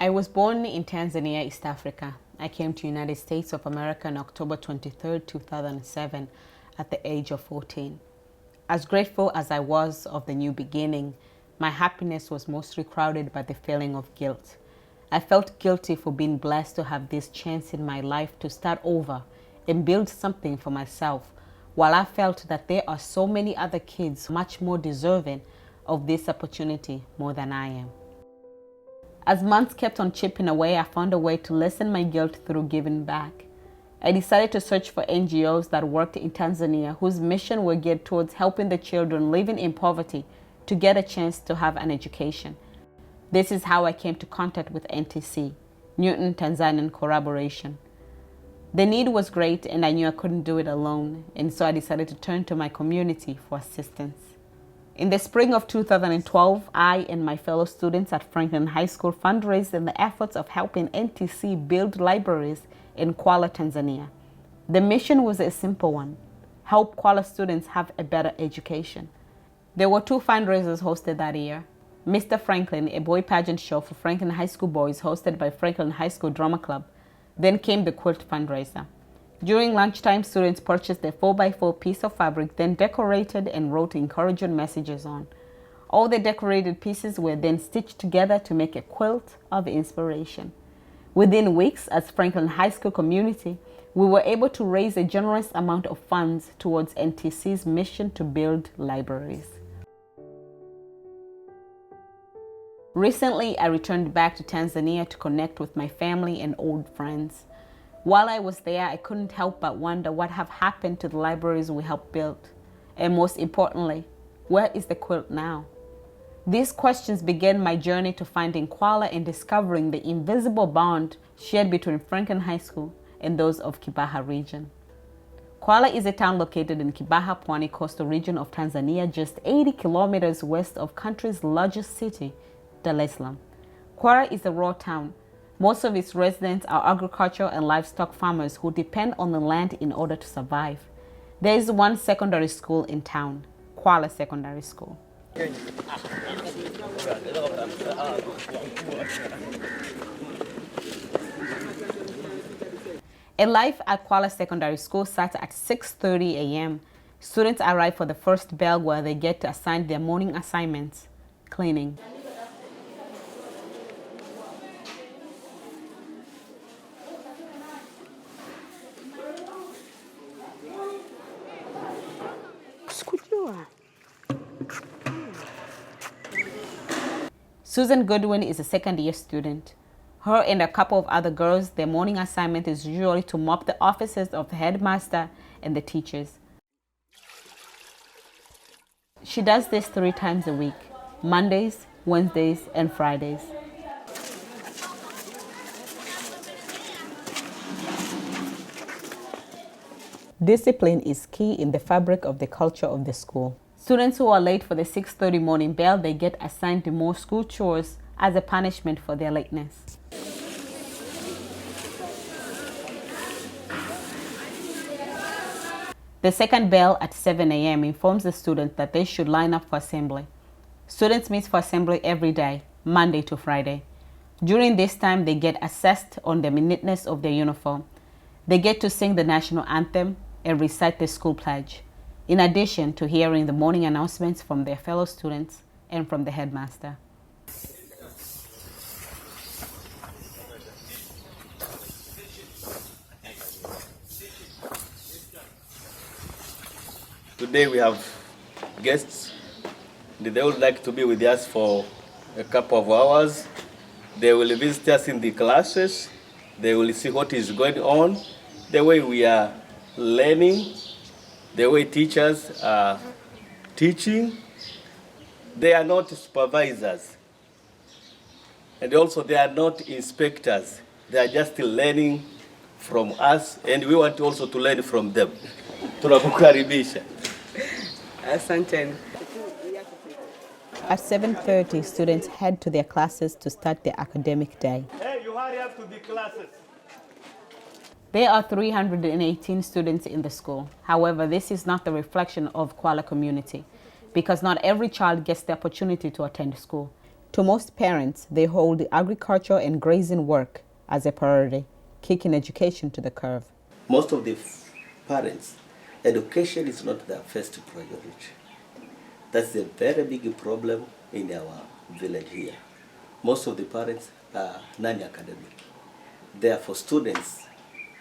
I was born in Tanzania, East Africa. I came to United States of America on October 23, 2007 at the age of 14. As grateful as I was of the new beginning, my happiness was mostly crowded by the feeling of guilt. I felt guilty for being blessed to have this chance in my life to start over and build something for myself, while I felt that there are so many other kids much more deserving of this opportunity more than I am. As months kept on chipping away, I found a way to lessen my guilt through giving back. I decided to search for NGOs that worked in Tanzania whose mission were geared towards helping the children living in poverty to get a chance to have an education. This is how I came to contact with NTC, Newton Tanzanian Collaboration. The need was great and I knew I couldn't do it alone, and so I decided to turn to my community for assistance. In the spring of 2012, I and my fellow students at Franklin High School fundraised in the efforts of helping NTC build libraries in Kwala, Tanzania. The mission was a simple one: help Kwala students have a better education. There were two fundraisers hosted that year. Mr. Franklin, a boy pageant show for Franklin High School boys hosted by Franklin High School Drama Club. Then came the quilt fundraiser. During lunchtime, students purchased a 4x4 piece of fabric, then decorated and wrote encouraging messages on. All the decorated pieces were then stitched together to make a quilt of inspiration. Within weeks, as Franklin High School community, we were able to raise a generous amount of funds towards NTC's mission to build libraries. Recently, I returned back to Tanzania to connect with my family and old friends. While I was there, I couldn't help but wonder what have happened to the libraries we helped build. And most importantly, where is the quilt now? These questions began my journey to finding Kwala and discovering the invisible bond shared between Franklin High School and those of Kibaha region. Kwala is a town located in Kibaha, Pwani coastal region of Tanzania, just 80 kilometers west of country's largest city, Dar es Salaam. Kwala is a rural town. Most of its residents are agricultural and livestock farmers who depend on the land in order to survive. There is one secondary school in town, Kwala Secondary School. A life at Kwala Secondary School starts at 6:30 a.m. Students arrive for the first bell where they get to assign their morning assignments, cleaning. Susan Goodwin is a second-year student. Her and a couple of other girls, their morning assignment is usually to mop the offices of the headmaster and the teachers. She does this 3 times a week: Mondays, Wednesdays, and Fridays. Discipline is key in the fabric of the culture of the school. Students who are late for the 6:30 morning bell, they get assigned to more school chores as a punishment for their lateness. The second bell at 7 a.m. informs the students that they should line up for assembly. Students meet for assembly every day, Monday to Friday. During this time, they get assessed on the neatness of their uniform. They get to sing the national anthem and recite the school pledge, in addition to hearing the morning announcements from their fellow students and from the headmaster. Today we have guests. They would like to be with us for a couple of hours. They will visit us in the classes. They will see what is going on, the way we are learning, the way teachers are teaching. They are not supervisors. And also they are not inspectors. They are just learning from us, and we want also to learn from them. Tunakukaribisha. Asante. At 7:30, students head to their classes to start their academic day. Hey, you hurry up to the classes. There are 318 students in the school. However, this is not the reflection of Kwala community, because not every child gets the opportunity to attend school. To most parents, they hold agriculture and grazing work as a priority, kicking education to the curve. Most of the parents, education is not their first priority. That's a very big problem in our village here. Most of the parents are non-academic. Therefore, students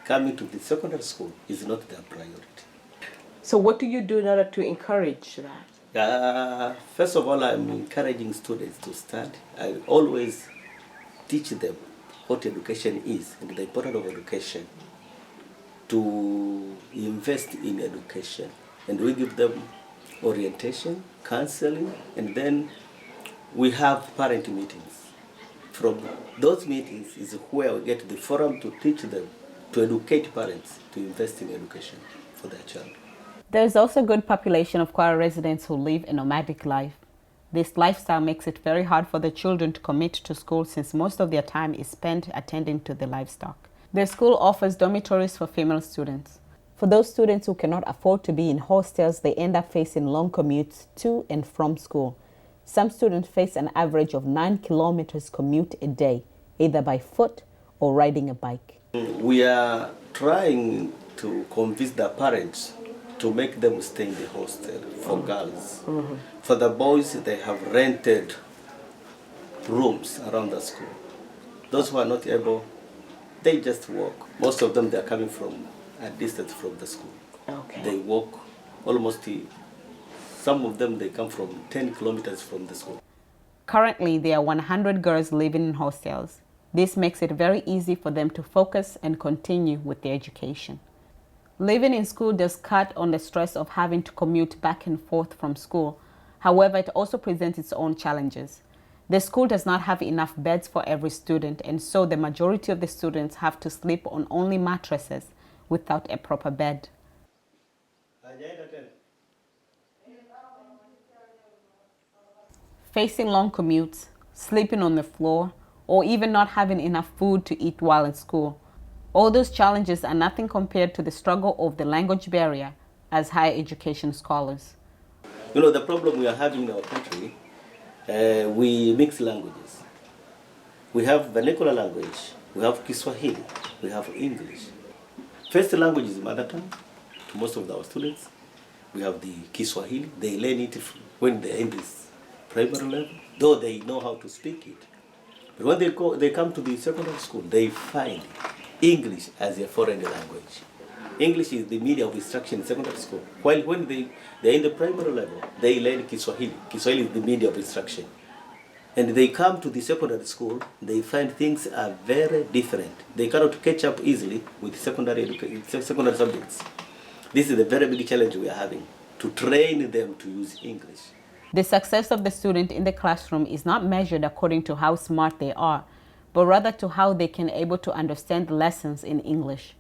coming to the secondary school is not their priority. So what do you do in order to encourage that? First of all, I'm encouraging students to study. I always teach them what education is and the importance of education, to invest in education. And we give them orientation, counseling, and then we have parent meetings. From those meetings is where we get the forum to teach them, to educate parents to invest in education for their child. There is also a good population of Kwala residents who live a nomadic life. This lifestyle makes it very hard for the children to commit to school since most of their time is spent attending to the livestock. The school offers dormitories for female students. For those students who cannot afford to be in hostels, they end up facing long commutes to and from school. Some students face an average of 9 kilometers commute a day, either by foot or riding a bike. We are trying to convince the parents to make them stay in the hostel for girls. For the boys, they have rented rooms around the school. Those who are not able, they just walk. Most of them, they are coming from a distance from the school. Okay. They walk almost, some of them, they come from 10 kilometers from the school. Currently, there are 100 girls living in hostels. This makes it very easy for them to focus and continue with their education. Living in school does cut on the stress of having to commute back and forth from school. However, it also presents its own challenges. The school does not have enough beds for every student, and so the majority of the students have to sleep on only mattresses without a proper bed. Facing long commutes, sleeping on the floor, or even not having enough food to eat while in school. All those challenges are nothing compared to the struggle of the language barrier as higher education scholars. You know, the problem we are having in our country, we mix languages. We have vernacular language, we have Kiswahili, we have English. First language is mother tongue to most of our students. We have the Kiswahili, they learn it when they're in this primary level, though they know how to speak it. But when they come to the secondary school, they find English as a foreign language. English is the medium of instruction in secondary school. While when they're in the primary level, they learn Kiswahili. Kiswahili is the medium of instruction. And they come to the secondary school, they find things are very different. They cannot catch up easily with secondary subjects. This is a very big challenge we are having, to train them to use English. The success of the student in the classroom is not measured according to how smart they are, but rather to how they can able to understand the lessons in English.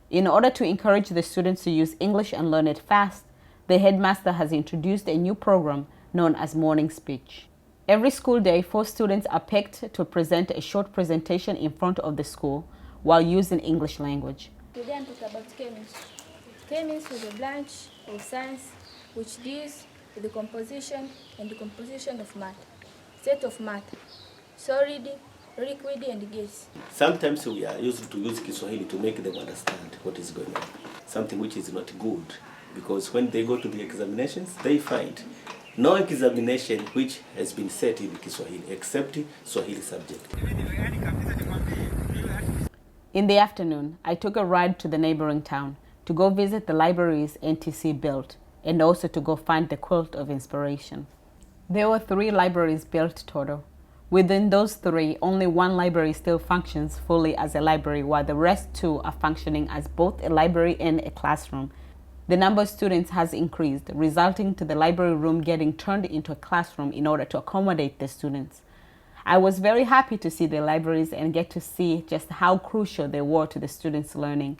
In order to encourage the students to use English and learn it fast, the headmaster has introduced a new program known as morning speech. Every school day, 4 students are picked to present a short presentation in front of the school while using English language. Today I'm talking about chemistry. Chemistry is a branch of science which deals with the composition and decomposition of matter, state of matter, solid, liquid, and gas. Sometimes we are used to use Kiswahili to make them understand what is going on, something which is not good, because when they go to the examinations, they find no examination which has been set in Kiswahili except Swahili subject. In the afternoon, I took a ride to the neighboring town to go visit the libraries NTC built and also to go find the quilt of inspiration. There were 3 libraries built total. Within those 3, only 1 library still functions fully as a library, while the rest 2 are functioning as both a library and a classroom. The number of students has increased, resulting to the library room getting turned into a classroom in order to accommodate the students. I was very happy to see the libraries and get to see just how crucial they were to the students' learning.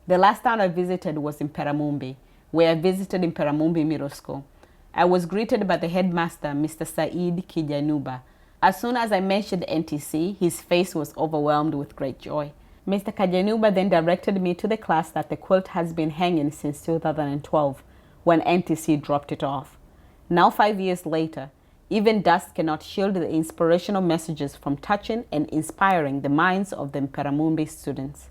The last town I visited was in Peramumbi, where I visited in Peramumbi Middle School. I was greeted by the headmaster, Mr. Said Kijanuba. As soon as I mentioned NTC, his face was overwhelmed with great joy. Mr. Kajanuba then directed me to the class that the quilt has been hanging since 2012, when NTC dropped it off. Now 5 years later, Even dust cannot shield the inspirational messages from touching and inspiring the minds of the Mparamumbi students.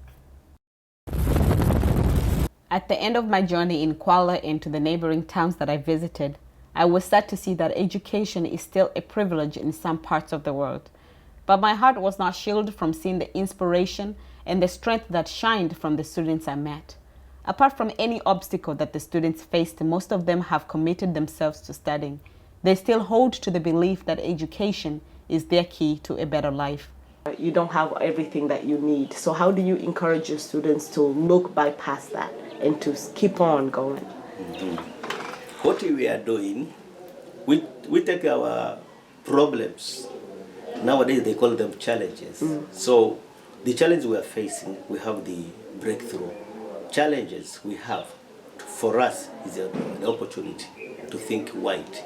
At the end of my journey in Kwala and to the neighboring towns that I visited, I was sad to see that education is still a privilege in some parts of the world. But my heart was not shielded from seeing the inspiration and the strength that shined from the students I met. Apart from any obstacle that the students faced, most of them have committed themselves to studying. They still hold to the belief that education is their key to a better life. You don't have everything that you need. So how do you encourage your students to look bypass that and to keep on going? What we are doing, we take our problems. Nowadays they call them challenges. So the challenge we are facing, we have the breakthrough. Challenges we have, for us, is an opportunity to think wide.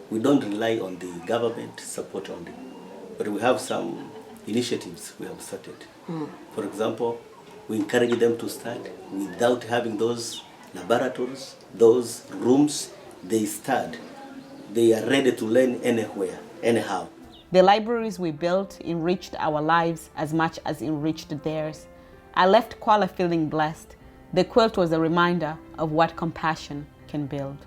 We don't rely on the government support only, but we have some initiatives we have started. For example, we encourage them to start without having those laboratories, those rooms. They start. They are ready to learn anywhere, anyhow. The libraries we built enriched our lives as much as enriched theirs. I left Kwala feeling blessed. The quilt was a reminder of what compassion can build.